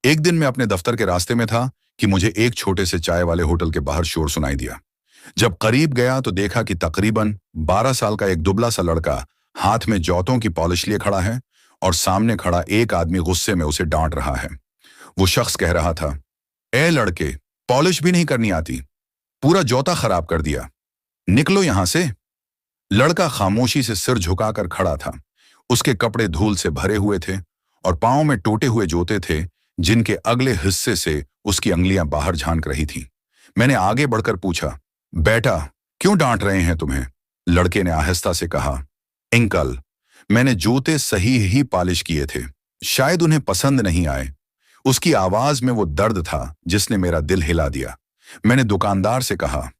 एक दिन मैं अपने दफ्तर के रास्ते में था कि मुझे एक छोटे से चाय वाले होटल के बाहर शोर सुनाई दिया। जब करीब गया तो देखा कि तकरीबन 12 साल का एक दुबला सा लड़का हाथ में जौतों की पॉलिश लिए खड़ा है और सामने खड़ा एक आदमी गुस्से में उसे डांट रहा है। वो शख्स कह रहा था, ए लड़के, पॉलिश भी नहीं करनी आती, पूरा जौता खराब कर दिया, निकलो यहां से। लड़का खामोशी से सिर झुकाकर खड़ा था। उसके कपड़े धूल से भरे हुए थे और पांव में टूटे हुए जूते थे जिनके अगले हिस्से से उसकी अंगुलियां बाहर झांक रही थीं। मैंने आगे बढ़कर पूछा, बेटा, क्यों डांट रहे हैं तुम्हें? लड़के ने आहिस्ता से कहा, अंकल, मैंने जूते सही ही पॉलिश किए थे, शायद उन्हें पसंद नहीं आए। उसकी आवाज में वो दर्द था जिसने मेरा दिल हिला दिया। मैंने दुकानदार से कहा,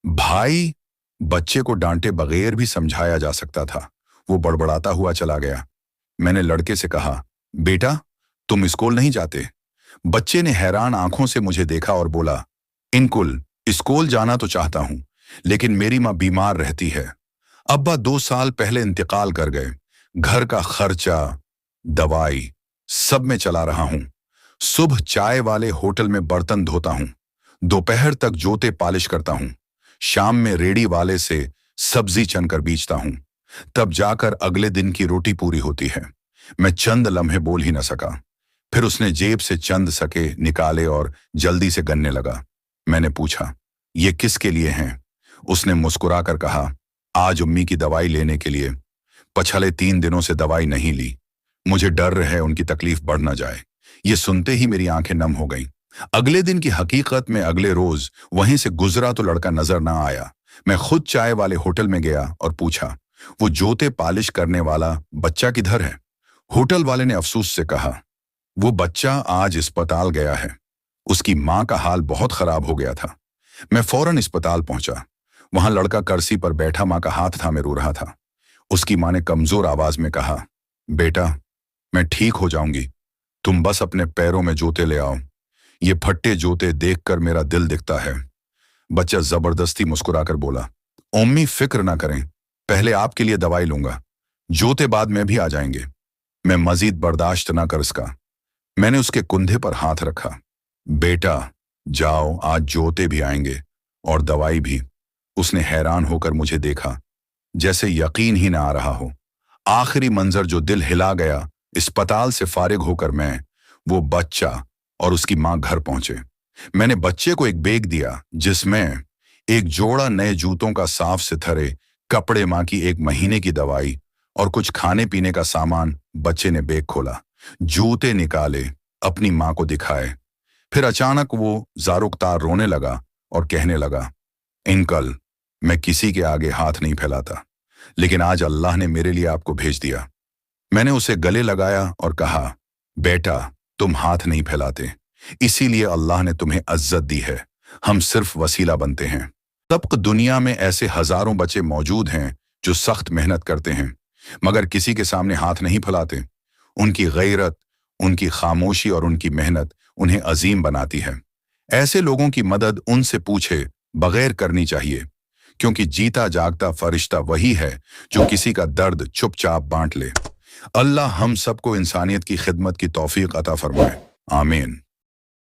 भाई, बच्चे को डांटे बगैर भी समझाया जा सकता था। वो बड़बड़ाता हुआ चला गया। मैंने लड़के से कहा, बेटा, तुम स्कूल नहीं जाते? बच्चे ने हैरान आंखों से मुझे देखा और बोला, अंकल, स्कूल जाना तो चाहता हूं, लेकिन मेरी मां बीमार रहती है। अब्बा 2 साल पहले इंतकाल कर गए। घर का खर्चा, दवाई, सब में चला रहा हूं। सुबह चाय वाले होटल में बर्तन धोता हूं, दोपहर तक जूते पॉलिश करता हूं, शाम में रेडी वाले से सब्जी चनकर बेचता हूं, तब जाकर अगले दिन की रोटी पूरी होती है। मैं चंद लम्हे बोल ही न सका। फिर उसने जेब से चंद सके निकाले और जल्दी से गन्ने लगा। मैंने पूछा, ये किसके लिए हैं? उसने मुस्कुराकर कहा, आज अम्मी की दवाई लेने के लिए। पिछले 3 दिनों से दवाई नहीं ली, मुझे डर है उनकी तकलीफ बढ़ न जाए। ये सुनते ही मेरी आंखें नम हो गईं। अगले दिन की हकीकत में अगले रोज वहीं से गुजरा तो लड़का नजर ना आया। मैं खुद चाय वाले होटल में गया और पूछा, वो जूते पॉलिश करने वाला बच्चा किधर है? होटल वाले ने अफसोस से कहा, वो बच्चा आज अस्पताल गया है, उसकी मां का हाल बहुत खराब हो गया था। मैं फौरन अस्पताल पहुंचा। वहां लड़का कुर्सी पर बैठा मां का हाथ थामे रो रहा था। उसकी मां ने कमजोर आवाज में कहा, बेटा, मैं ठीक हो जाऊंगी, तुम बस अपने पैरों में जूते ले आओ। ये फट्टे जूते देखकर मेरा दिल दिखता है। बच्चा जबरदस्ती मुस्कुराकर बोला, अम्मी फिक्र ना करें, पहले आपके लिए दवाई लूंगा, जूते बाद में भी आ जाएंगे। मैं मजीद बर्दाश्त ना कर सका। मैंने उसके कुंधे पर हाथ रखा। बेटा, जाओ, आज जूते भी आएंगे और दवाई भी। उसने हैरान होकर मुझे देखा, जैसे यकीन ही ना आ रहा हो। आखिरी मंजर जो दिल हिला गया, अस्पताल से फारिग होकर मैं, वो बच्चा और उसकी मां घर पहुंचे। मैंने बच्चे को एक बैग दिया जिसमें एक जोड़ा नए जूतों का साफ सुथरे कपड़े, मां की 1 महीने की दवाई और कुछ खाने पीने का सामान। बच्चे ने बैग खोला, जूते निकाले, अपनी मां को दिखाए। फिर अचानक वो जारुकतार रोने लगा और कहने लगा, अंकल, मैं किसी के आगे हाथ नहीं फैलाता, लेकिन आज अल्लाह ने मेरे लिए आपको भेज दिया। मैंने उसे गले लगाया और कहा, बेटा, तुम हाथ नहीं फैलाते, इसीलिए अल्लाह ने तुम्हें इज्जत दी है, हम सिर्फ वसीला बनते हैं। तब दुनिया में ऐसे हजारों बच्चे मौजूद हैं जो सख्त मेहनत करते हैं मगर किसी के सामने हाथ नहीं फैलाते। उनकी गैरत, उनकी खामोशी और उनकी मेहनत उन्हें अजीम बनाती है। ऐसे लोगों की मदद उनसे पूछे बगैर करनी चाहिए, क्योंकि जीता जागता फरिश्ता वही है जो किसी का दर्द चुपचाप बांट ले। अल्लाह हम सबको इंसानियत की खिदमत की तौफीक अता फरमाए। आमीन।